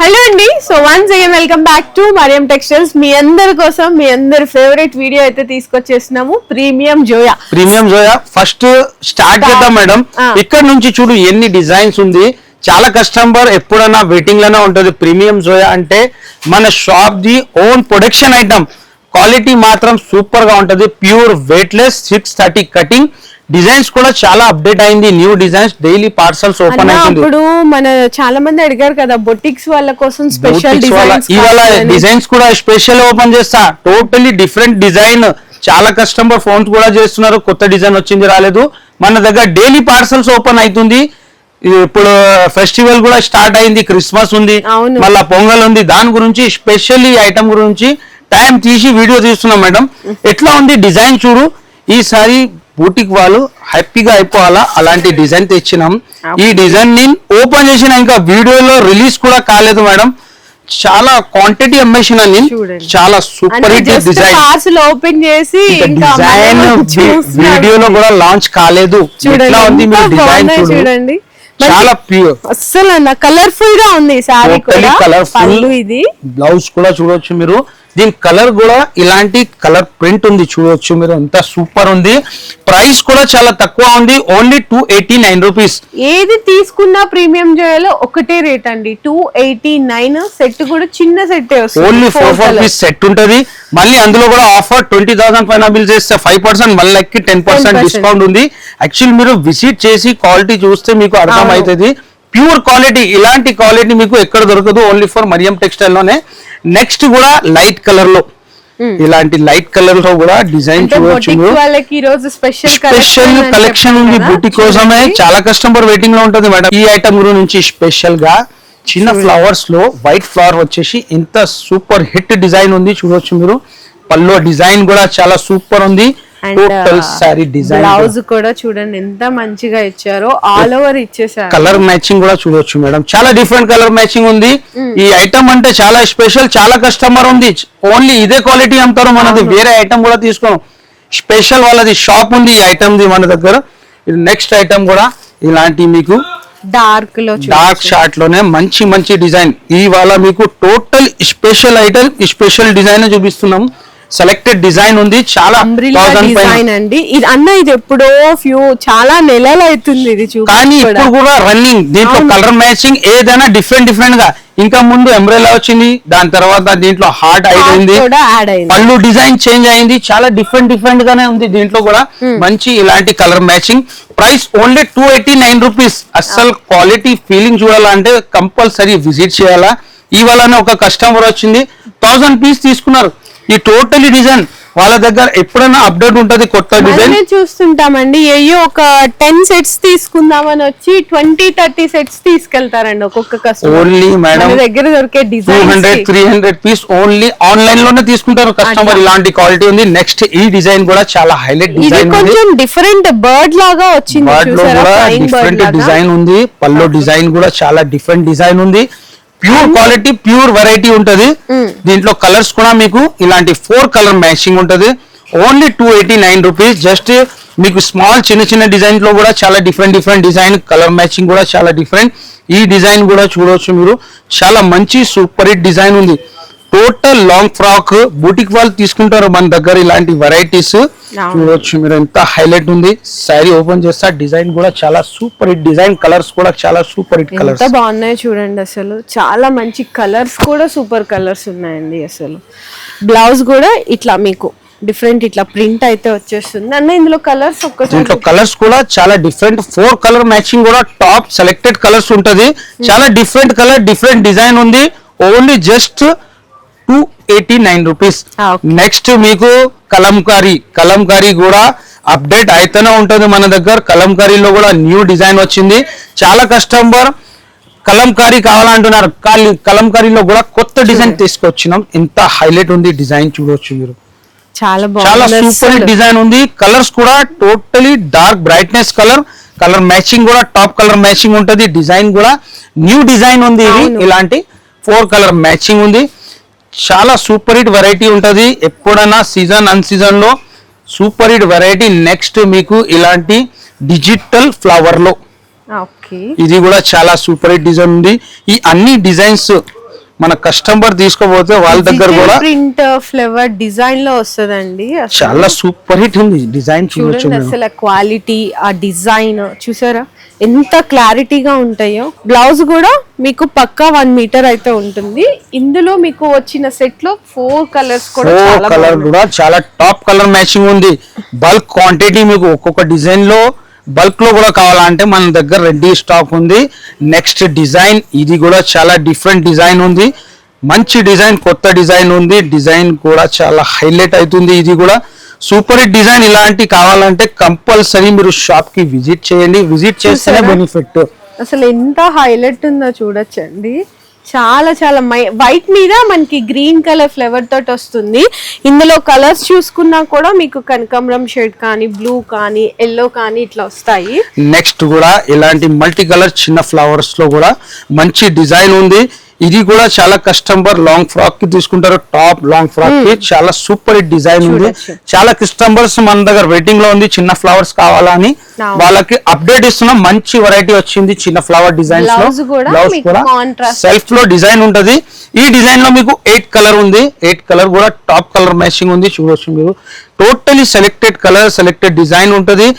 Hello అండి. So once again welcome back to Mariyam textiles. మీ అందరి కోసం మీ అందరి ఫేవరెట్ వీడియో అయితే తీసుకొచ్చేస్తున్నాము, ప్రీమియం జోయా. ఫస్ట్ స్టార్ట్ చేద్దాం మేడం. ఇక్కడ నుంచి చూడు ఎన్ని డిజైన్స్ ఉంది. చాలా కస్టమర్ ఎప్పుడైనా వెయిటింగ్ లోనే ఉంటది. ప్రీమియం జోయా అంటే మన shop the own production item, quality మాత్రం సూపర్ గా ఉంటది. Pure weightless 630 cutting. డిజైన్స్ కూడా చాలా అప్డేట్ అయింది. New designs daily parcels open అవుతుంది. ఇప్పుడు మన చాలా మంది అడిగారు కదా బొటిక్స్ వాళ్ళ కోసం స్పెషల్ డిజైన్స్. ఇవాళ డిజైన్స్ కూడా స్పెషల్ ఓపెన్ చేస్తా. Totally different design. చాలా కస్టమర్ ఫోన్స్ కూడా చేస్తున్నారు, కొత్త డిజైన్ వచ్చింది రాలేదు. మన దగ్గర డైలీ పార్సల్స్ ఓపెన్ అవుతుంది. ఇప్పుడు ఫెస్టివల్ కూడా స్టార్ట్ అయింది, క్రిస్మస్ ఉంది, మళ్ళా పొంగల్ ఉంది. దాని గురించి స్పెషల్ ఈ ఐటమ్ గురించి టైం తీసి వీడియో తీస్తున్నాం మేడం. ఎట్లా ఉంది డిజైన్ చూడు. ఈసారి బూటిక్ వాళ్ళు హ్యాపీగా అయిపోవాలా అలాంటి డిజైన్ తెచ్చినాం. ఈ డిజైన్ నేను ఓపెన్ చేసిన ఇంకా వీడియోలో రిలీజ్ కూడా కాలేదు మేడం. చాలా క్వాంటిటీ అమ్మేసిన నేను. చాలా సూపర్ హిట్ డిజైన్. ఓపెన్ చేసి డిజైన్ వీడియోలో కూడా లాంచ్ కాలేదు. ఎట్లా ఉంది మీరు డిజైన్ చూడండి. చాలా ప్యూర్, అసలు కలర్ఫుల్ గా ఉంది. సారీ కూడా కలర్ఫుల్. ఇది బ్లౌజ్ కూడా చూడొచ్చు మీరు. దీని కలర్ కూడా ఇలాంటి కలర్ ప్రింట్ ఉంది, చూడొచ్చు మీరు. ఎంత సూపర్ ఉంది. ప్రైస్ కూడా చాలా తక్కువ ఉంది, ఓన్లీ 289 రూపీస్. ఏది తీసుకున్నా ప్రీమియం జోయాలో ఒకటే రేట్ అండి, 289. సెట్ కూడా చిన్న సెట్ ఓన్లీ 4 పీస్ సెట్ ఉంటది. మళ్ళీ అందులో కూడా ఆఫర్ 20,000 పైన బిల్ చేస్తే 5% మళ్ళీ 10% డిస్కౌంట్ ఉంది. యాక్చువల్ మీరు విజిట్ చేసి క్వాలిటీ చూస్తే మీకు అర్థం అవుతుంది. ప్యూర్ క్వాలిటీ, ఇలాంటి క్వాలిటీ మీకు ఎక్కడ దొరకదు, ఓన్లీ ఫర్ మరియం టెక్స్టైల్ లోనే. నెక్స్ట్ కూడా లైట్ కలర్ లో, ఇలాంటి లైట్ కలర్ లో కూడా డిజైన్ చూడవచ్చు. స్పెషల్ కలెక్షన్ ఉంది బూటీ కోసమే. చాలా కస్టమర్ వెయిటింగ్ లో ఉంటది మేడం. ఈ ఐటమ్ గురించి స్పెషల్ గా చిన్న ఫ్లవర్స్ లో వైట్ ఫ్లవర్ వచ్చేసి ఎంత సూపర్ హిట్ డిజైన్ ఉంది, చూడొచ్చు మీరు. పల్లో డిజైన్ కూడా చాలా సూపర్ ఉంది. టోటల్ సారీ డిజైన్, బ్లౌజ్ కూడా చూడండి ఎంత మంచిగా ఇచ్చారో. ఆల్ ఓవర్ ఇచ్చేసారు. కలర్ మ్యాచింగ్ కూడా చూడొచ్చు మేడం. చాలా డిఫరెంట్ కలర్ మ్యాచింగ్ ఉంది. ఈ ఐటమ్ అంటే చాలా స్పెషల్. చాలా కస్టమర్ ఉంది, ఓన్లీ ఇదే క్వాలిటీ అమ్ముతారు. మనది వేరే ఐటమ్ కూడా తీసుకోం. స్పెషల్ వాళ్ళది షాప్ ఉంది ఈ ఐటమ్ ది మన దగ్గర. నెక్స్ట్ ఐటమ్ కూడా ఇలాంటి మీకు డార్క్ లో, డార్క్ షార్ట్ లోనే మంచి మంచి డిజైన్. ఇవాళ మీకు total special item, special design చూపిస్తున్నాం. సెలెక్టెడ్ డిజైన్ ఉంది. చాలా డిజైన్ అండి ఇది అన్న. ఇది ఎప్పుడో చాలా నెలలు అవుతుంది ఇది కానీ ఇప్పుడు కూడా రన్నింగ్. దీంట్లో కలర్ మ్యాచింగ్ ఏదైనా డిఫరెంట్ డిఫరెంట్ గా. ఇంకా ముందు ఎంబ్రెలా వచ్చింది, దాని తర్వాత దీంట్లో హార్ట్ అయింది, పళ్ళు డిజైన్ చేంజ్ అయింది. చాలా డిఫరెంట్ డిఫరెంట్ గానే ఉంది. దీంట్లో కూడా మంచి ఇలాంటి colour matching. Price only 289 rupees. అస్సలు క్వాలిటీ ఫీలింగ్ చూడాలంటే కంపల్సరీ విజిట్ చేయాలా. ఇవాళనే ఒక కస్టమర్ వచ్చింది, 1000 పీస్ తీసుకున్నారు. ఈ టోటలీ డిజైన్ వాళ్ళ దగ్గర ఎప్పుడైనా అప్డేట్ ఉంటది, కొత్త డిజైన్ చూస్తుంటామండి. అయ్యో ఒక 10 సెట్స్ తీసుకుందామని వచ్చి 20-30 సెట్స్ తీసుకెళ్తారండి ఒక్కొక్క కస్టమర్. ఓన్లీ మేడం దగ్గర దొరికే డిజైన్ 200-300 పీస్ ఓన్లీ ఆన్లైన్ లోనే తీసుకుంటారు కస్టమర్. ఇలాంటి క్వాలిటీ ఉంది. నెక్స్ట్ ఈ డిజైన్ కూడా చాలా హైలైట్ డిజైన్, కొంచెం డిఫరెంట్ బర్డ్ లాగా వచ్చింది. బర్డ్ లో కూడా డిఫరెంట్ డిజైన్ ఉంది. పల్లో డిజైన్ కూడా చాలా డిఫరెంట్ డిజైన్ ఉంది. ప్యూర్ క్వాలిటీ, ప్యూర్ వెరైటీ ఉంటది. దీంట్లో కలర్స్ కూడా మీకు ఇలాంటి 4 కలర్ మ్యాచింగ్ ఉంటది. Only 289 rupees. జస్ట్ మీకు స్మాల్ చిన్న చిన్న డిజైన్ లో కూడా చాలా different different design, colour matching కూడా చాలా డిఫరెంట్. ఈ డిజైన్ కూడా చూడవచ్చు మీరు. చాలా మంచి సూపర్ హిట్ డిజైన్ ఉంది. టోటల్ లాంగ్ ఫ్రాక్ బూటిక్ వాళ్ళు తీసుకుంటారు మన దగ్గర. ఇలాంటి వెరైటీస్ చూడవచ్చు మీరు. ఎంత హైలైట్ ఉంది. శారీ ఓపెన్ చేస్తా. డిజైన్ కూడా చాలా సూపర్ హిట్ డిజైన్. కలర్స్ కూడా చాలా సూపర్ హిట్ కలర్స్. ఎంత బాగున్నాయి చూడండి. అసలు చాలా మంచి కలర్స్ కూడా సూపర్ కలర్స్ ఉన్నాయండి. అసలు బ్లౌజ్ కూడా ఇట్లా మీకు డిఫరెంట్ ఇట్లా ప్రింట్ అయితే వచ్చేస్తుంది అన్న. ఇందులో కలర్స్ దీంట్లో కలర్స్ కూడా చాలా డిఫరెంట్. 4 కలర్ మ్యాచింగ్ కూడా టాప్ సెలెక్టెడ్ కలర్స్ ఉంటది. చాలా డిఫరెంట్ కలర్, డిఫరెంట్ డిజైన్ ఉంది. Only just 289 rupees. నెక్స్ట్ మీకు కలంకారీ కూడా అప్డేట్ అయితేనే ఉంటది మన దగ్గర. కలంకారీలో కూడా న్యూ డిజైన్ వచ్చింది. చాలా కస్టమర్ కలంకారీ కావాలంటున్నారు. కలంకారీలో కూడా కొత్త డిజైన్ తీసుకొచ్చినాం. ఎంత హైలైట్ ఉంది డిజైన్ చూడొచ్చు మీరు. చాలా సూపర్ డిజైన్ ఉంది. కలర్స్ కూడా totally dark brightness colour. Colour matching కూడా టాప్ కలర్ మ్యాచింగ్ ఉంటది. డిజైన్ కూడా న్యూ డిజైన్ ఉంది. ఇది ఇలాంటి 4 కలర్ మ్యాచింగ్ ఉంది. చాలా సూపర్ హిట్ వెరైటీ ఉంటది. ఎప్పుడైనా సీజన్ అన్ సీజన్ లో సూపర్ హిట్ వెరైటీ. నెక్స్ట్ మీకు ఇలాంటి డిజిటల్ ఫ్లవర్ లో ఇది కూడా చాలా సూపర్ హిట్ డిజైన్ ఉంది. ఈ అన్ని డిజైన్స్ మన కస్టమర్ తీసుకోపోతే వాళ్ళ దగ్గర కూడా ప్రింట్ ఫ్లేవర్ డిజైన్ లో వస్తుందండి. చాలా సూపర్ హిట్ ఉంది డిజైన్. చూడొచ్చు చూడండి అసలు క్వాలిటీ, ఆ డిజైన్ చూసారా ఎంత క్లారిటీగా ఉంటాయో. బ్లౌజ్ కూడా మీకు పక్కా 1 మీటర్ అయితే ఉంటుంది. ఇందులో మీకు వచ్చిన సెట్ లో 4 కలర్స్ కూడా చాలా కలర్ కూడా చాలా టాప్ కలర్ మ్యాచింగ్ ఉంది. బల్క్ క్వాంటిటీ మీకు ఒక్కొక్క డిజైన్ లో బల్క్ లో కూడా కావాలంటే మన దగ్గర రెడీ స్టాక్ ఉంది. నెక్స్ట్ డిజైన్ ఇది కూడా చాలా డిఫరెంట్ డిజైన్ ఉంది. మంచి డిజైన్, కొత్త డిజైన్ ఉంది. డిజైన్ కూడా చాలా హైలైట్ అవుతుంది. ఇది కూడా సూపర్ హిట్ డిజైన్. ఇలాంటి కావాలంటే కంపల్సరీ మీరు షాప్ కి విజిట్ చేయండి. విజిట్ చేస్తేనే బెనిఫిట్. అసలు ఎంత హైలైట్ ఉందో చూడొచ్చండి. చాలా చాలా వైట్ మీద మనకి గ్రీన్ కలర్ ఫ్లేవర్ తోటి వస్తుంది. ఇందులో కలర్స్ చూసుకున్నా కూడా మీకు కనకాంబరం షేడ్ కానీ, బ్లూ కానీ, ఎల్లో కానీ ఇట్లా వస్తాయి. నెక్స్ట్ కూడా ఇలాంటి మల్టీ కలర్ చిన్న ఫ్లవర్స్ లో కూడా మంచి డిజైన్ ఉంది. ఇది కూడా చాలా కస్టమర్ లాంగ్ ఫ్రాక్ కి తీసుకుంటారు. టాప్ లాంగ్ ఫ్రాక్ కి చాలా సూపర్ హిట్ డిజైన్ ఉంది. చాలా కస్టమర్స్ మన దగ్గర వెయిటింగ్ లో ఉంది చిన్న ఫ్లవర్స్ కావాలని. వాళ్ళకి అప్డేట్ ఇస్తున్నాం. మంచి వెరైటీ వచ్చింది చిన్న ఫ్లవర్ డిజైన్స్ లో. బ్లౌజ్ కూడా సెల్ఫ్ లో డిజైన్ ఉంటది. ఈ డిజైన్ లో మీకు 8 కలర్ ఉంది. 8 కలర్ కూడా టాప్ కలర్ మ్యాచింగ్ ఉంది. చూడొచ్చు మీరు. Totally selected colour, selected design ఉంటది.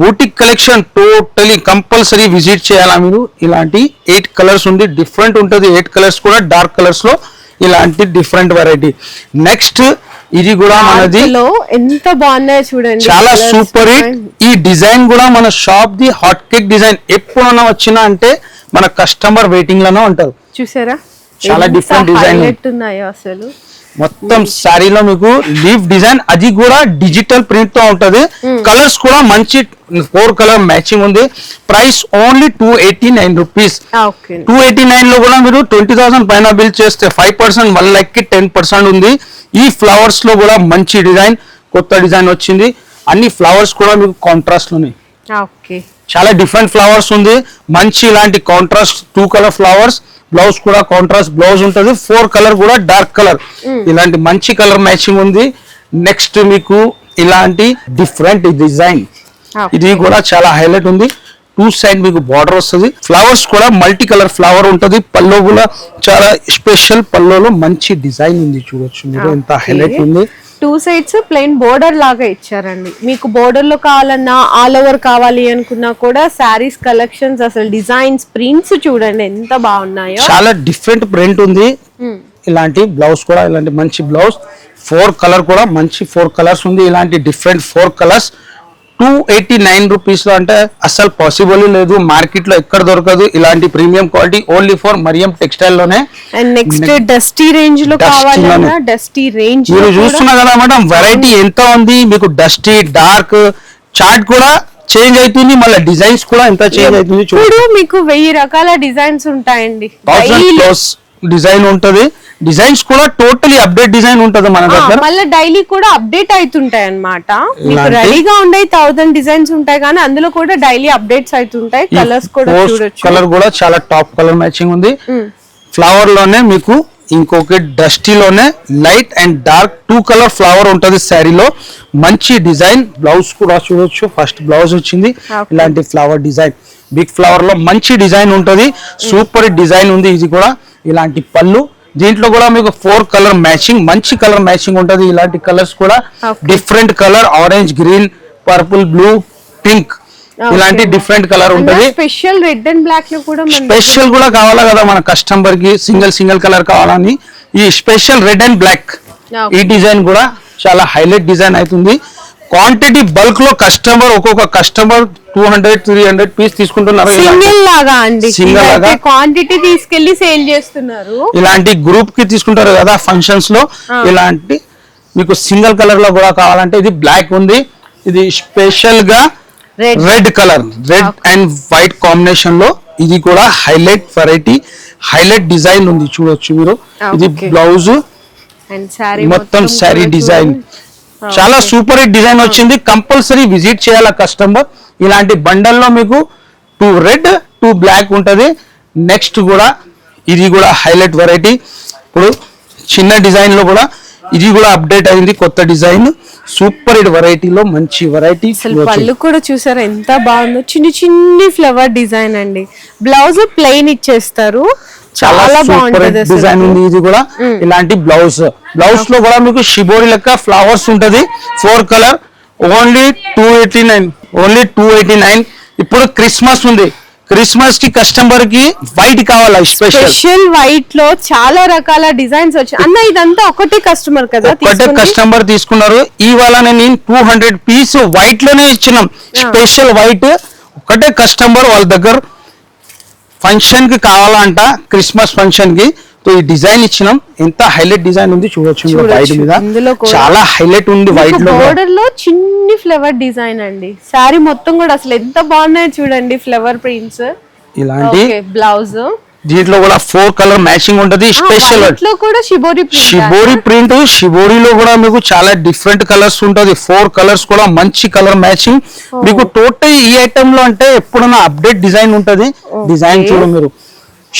Boutique collection totally compulsory visit చేయాలా మీరు. ఇలాంటి 8 కలర్స్ ఉంది. డిఫరెంట్ ఉంటది. 8 కలర్స్ కూడా డార్క్ కలర్స్ లో ఇలాంటి డిఫరెంట్ వెరైటీ. నెక్స్ట్ ఇది కూడా మనది ఎంత బాగున్నాయో చూడండి. చాలా సూపర్ హిట్. ఈ డిజైన్ కూడా మన shop the hot cake design. ఎప్పుడైనా వచ్చినా అంటే మన కస్టమర్ వెయిటింగ్ లోనే ఉంటారు. చూసారా చాలా డిఫరెంట్ డిజైన్ ఉన్నాయో అసలు. మొత్తం శారీలో మీకు లీఫ్ డిజైన్, అది కూడా డిజిటల్ ప్రింట్ తో ఉంటది. కలర్స్ కూడా మంచి 4 కలర్ మ్యాచింగ్ ఉంది. Price only 289 rupees. 289 లో కూడా మీరు 20,000 పైన బిల్ చేస్తే 5% 1 lakh కి 10% ఉంది. ఈ ఫ్లవర్స్ లో కూడా మంచి డిజైన్, కొత్త డిజైన్ వచ్చింది. అన్ని ఫ్లవర్స్ కూడా మీకు కాంట్రాస్ట్ లోనే చాలా డిఫరెంట్ ఫ్లవర్స్ ఉంది. మంచి ఇలాంటి కాంట్రాస్ట్ 2 కలర్ ఫ్లవర్స్. బ్లౌజ్ కూడా కాంట్రాస్ట్ బ్లౌజ్ ఉంటుంది. 4 కలర్ కూడా డార్క్ కలర్. ఇలాంటి మంచి కలర్ మ్యాచింగ్ ఉంది. నెక్స్ట్ మీకు ఇలాంటి డిఫరెంట్ డిజైన్, ఇది కూడా చాలా హైలైట్ ఉంది. 2 సైడ్ మీకు బార్డర్ వస్తుంది. ఫ్లవర్స్ కూడా మల్టీ కలర్ ఫ్లవర్ ఉంటుంది. పల్లో కూడా చాలా స్పెషల్ పల్లోలో మంచి డిజైన్ ఉంది. చూడొచ్చు మీరు ఎంత హైలైట్ ఉంది. 2 సైడ్స్ ప్లెయిన్ బోర్డర్ లాగా ఇచ్చారండి. మీకు బోర్డర్ లో కావాలన్నా, ఆల్ ఓవర్ కావాలి అనుకున్నా కూడా సారీస్ కలెక్షన్స్, అసలు డిజైన్స్, ప్రింట్స్ చూడండి ఎంత బాగున్నాయో. చాలా డిఫరెంట్ ప్రింట్ ఉంది. ఇలాంటి బ్లౌజ్ కూడా ఇలాంటి మంచి బ్లౌజ్. 4 కలర్ కూడా మంచి 4 కలర్స్ ఉంది. ఇలాంటి డిఫరెంట్ 4 కలర్స్ 289 రూపీస్ లో అంటే అసలు పాసిబుల్ లేదు. మార్కెట్ లో ఎక్కడ దొరకదు ఇలాంటి premium quality. Only for Mariam textile లోనే. అండ్ నెక్స్ట్ డస్టీ రేంజ్ లో కావాలన్నా డస్టీ రేంజ్ మీరు చూస్తున్నా కదా మేడం, వెరైటీ ఎంత ఉంది మీకు. డస్టీ, డార్క్, చార్ట్ కూడా చేంజ్ అవుతుంది. మళ్ళీ డిజైన్స్ కూడా ఎంత చేంజ్ అవుతుంది. చూడు మీకు 1000 రకాల డిజైన్స్ ఉంటాయండి. డిజైన్ ఉంటది. డిజైన్స్ కూడా టోటలీ అప్డేట్ డిజైన్ ఉంటది మన దగ్గర. మళ్ళీ డైలీ కూడా అప్డేట్ అవుతుంటాయి అన్నమాట. మీకు రెడీగా ఉండే 1000 డిజైన్స్ ఉంటాయి కానీ అందులో కూడా డైలీ అప్డేట్స్ అవుతుంటాయి. కలర్స్ కూడా చూడొచ్చు. కలర్ కూడా చాలా టాప్ కలర్ మ్యాచింగ్ ఉంది. ఫ్లవర్ లోనే మీకు ఇంకొక డస్టీలోనే light and dark 2 colour flower ఉంటది శారీలో. మంచి డిజైన్. బ్లౌజ్ కూడా చూడొచ్చు. ఫస్ట్ బ్లౌజ్ వచ్చింది ఇలాంటి ఫ్లవర్ డిజైన్. బిగ్ ఫ్లవర్ లో మంచి డిజైన్ ఉంటది. సూపర్ డిజైన్ ఉంది. ఇది కూడా ఇలాంటి పళ్ళు. దీంట్లో కూడా మీకు 4 కలర్ మ్యాచింగ్, మంచి కలర్ మ్యాచింగ్ ఉంటది. ఇలాంటి కలర్స్ కూడా different colour, orange, green, purple, blue, pink, ఇలాంటి డిఫరెంట్ కలర్ ఉంటది. స్పెషల్ రెడ్ అండ్ బ్లాక్ లో కూడా స్పెషల్ కూడా కావాలా కదా మన కస్టమర్ కి. సింగిల్ కలర్ కావాలని ఈ స్పెషల్ రెడ్ అండ్ బ్లాక్. ఈ డిజైన్ కూడా చాలా హైలైట్ డిజైన్ అవుతుంది. క్వాంటిటీ బల్క్ లో కస్టమర్, ఒక్కొక్క కస్టమర్ 200-300 పీస్ తీసుకుంటున్నారు. సింగిల్ లాగా అండి, సింగిల్ లాగా క్వాంటిటీ తీసుకెళ్లి సేల్ చేస్తున్నారు. ఇలాంటి గ్రూప్ కి తీసుకుంటారు కదా ఫంక్షన్స్ లో. ఇలాంటి మీకు సింగిల్ కలర్ లో కూడా కావాలంటే ఇది బ్లాక్ ఉంది. ఇది స్పెషల్ గా red colour, red and white combination లో. ఇది కూడా హైలైట్ వెరైటీ, హైలైట్ డిజైన్ ఉంది. చూడొచ్చు మీరు. ఇది బ్లౌజ్ మొత్తం శారీ డిజైన్. చాలా సూపర్ హిట్ డిజైన్ వచ్చింది. కంపల్సరీ విజిట్ చేయాల కస్టమర్. ఇలాంటి బండల్లో మీకు 2 రెడ్ 2 బ్లాక్ ఉంటది. నెక్స్ట్ కూడా ఇది కూడా హైలైట్ వెరైటీ. ఇప్పుడు చిన్న డిజైన్ లో కూడా ఇది కూడా అప్డేట్ అయింది, కొత్త డిజైన్. సూపర్ హిట్ వెరైటీలో మంచి వెరైటీ. పళ్ళు కూడా చూసారా ఎంత బాగుందో. చిన్ని ఫ్లవర్ డిజైన్ అండి. బ్లౌజ్ ప్లెయిన్ ఇచ్చేస్తారు, చాలా బాగుంటది డిజైన్ ఉంది. ఇది కూడా ఇలాంటి బ్లౌజ్ లో కూడా మీకు షిబోరి లెక్క ఫ్లవర్స్ ఉంటది. 4 కలర్, ఓన్లీ 289. ఇప్పుడు క్రిస్మస్ ఉంది, క్రిస్మస్ కి కస్టమర్ కి వైట్ కావాలా, స్పెషల్ వైట్ లో చాలా రకాల డిజైన్స్ వచ్చాయి. అన్న ఇదంతా ఒకటే కస్టమర్ కదా ఒకటే కస్టమర్ తీసుకున్నారు. ఇవాళ నేను 200 పీస్ వైట్ లోనే ఇచ్చినాం, స్పెషల్ వైట్. ఒకటే కస్టమర్ వాళ్ళ దగ్గర ఫంక్షన్ కి కావాలంట, క్రిస్మస్ ఫంక్షన్ కి. సో ఈ డిజైన్ ఇచ్చినాం, ఎంత హైలైట్ డిజైన్ ఉంది చూడొచ్చు వైట్ మీద, చాలా హైలైట్ ఉంది వైట్ లో. బోర్డర్ లో చిన్ని ఫ్లవర్ డిజైన్ అండి, సారీ మొత్తం కూడా అసలు ఎంత బాగున్నాయో చూడండి, ఫ్లవర్ ప్రింట్స్. ఇలాంటి బ్లౌజ్ దీంట్లో కూడా 4 కలర్ మ్యాచింగ్ ఉంటది. స్పెషల్ లో కూడా షిబోరి ప్రింట్, షిబోరిలో కూడా మీకు చాలా డిఫరెంట్ కలర్స్ ఉంటది. 4 కలర్స్ కూడా మంచి కలర్ మ్యాచింగ్ మీకు. టోటల్ ఈ ఐటమ్ లో అంటే ఎప్పుడైనా అప్డేట్ డిజైన్ ఉంటది. డిజైన్ చూడు మీరు,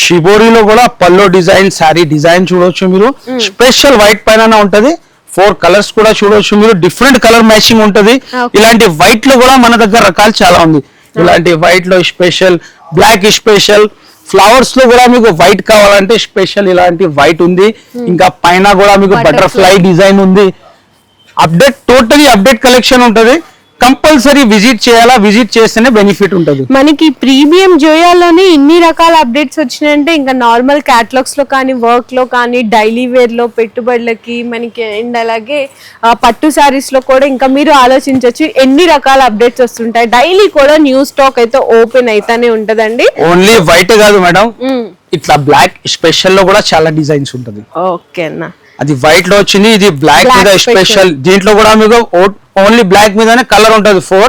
షిబోరిలో కూడా పల్లో డిజైన్, సారీ డిజైన్ చూడొచ్చు మీరు. స్పెషల్ వైట్ పైన ఉంటది. 4 కలర్స్ కూడా చూడొచ్చు మీరు, డిఫరెంట్ కలర్ మ్యాచింగ్ ఉంటది. ఇలాంటి వైట్ లో కూడా మన దగ్గర రకాలు చాలా ఉంది. ఇలాంటి వైట్ లో స్పెషల్, బ్లాక్ స్పెషల్, ఫ్లవర్స్ లో కూడా మీకు వైట్ కావాలంటే స్పెషల్ ఇలాంటి వైట్ ఉంది. ఇంకా పైన కూడా మీకు బటర్ఫ్లై డిజైన్ ఉంది. అప్డేట్, టోటలీ అప్డేట్ కలెక్షన్ ఉంటది. కంపల్సరీ విజిట్ చేయాలా, విజిట్ చేస్తేనే బెనిఫిట్ ఉంటుంది. మనకి ప్రీమియం జోయాలోనే ఇన్ని రకాల అప్డేట్స్ వచ్చినాయంటే ఇంకా నార్మల్ క్యాటలాగ్స్ లో కానీ, వర్క్ లో కానీ, డైలీ వేర్ లో పెట్టుబడులకి మనకి, అండ్ అలాగే పట్టు సారీస్ లో కూడా ఇంకా మీరు ఆలోచించవచ్చు ఎన్ని రకాల అప్డేట్స్ వస్తుంటాయి. డైలీ కూడా న్యూ స్టాక్ అయితే ఓపెన్ అయితేనే ఉంటదండి. ఓన్లీ వైట్ కాదు మేడం, ఇట్లా బ్లాక్ స్పెషల్ లో కూడా చాలా డిజైన్స్ ఉంటది. ఓకే అన్న, అది వైట్ లో వచ్చింది, ఇది బ్లాక్ మీద స్పెషల్. దీంట్లో కూడా మీకు ఓన్లీ బ్లాక్ మీదనే కలర్ ఉంటది. 4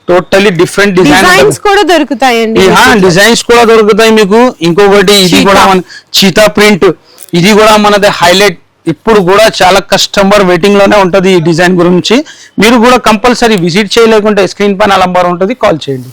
టోటలీ డిఫరెంట్ డిజైన్స్ కూడా దొరుకుతాయండి. డిజైన్స్ కూడా దొరుకుతాయి మీకు. ఇంకొకటి ఇది కూడా చీతా ప్రింట్, ఇది కూడా మనది హైలైట్. ఇప్పుడు కూడా చాలా కస్టమర్ వెయిటింగ్ లోనే ఉంటది ఈ డిజైన్ గురించి. మీరు కూడా కంపల్సరీ విజిట్ చేయలేకుంటే స్క్రీన్ పైన నంబర్ ఉంటది, కాల్ చేయండి.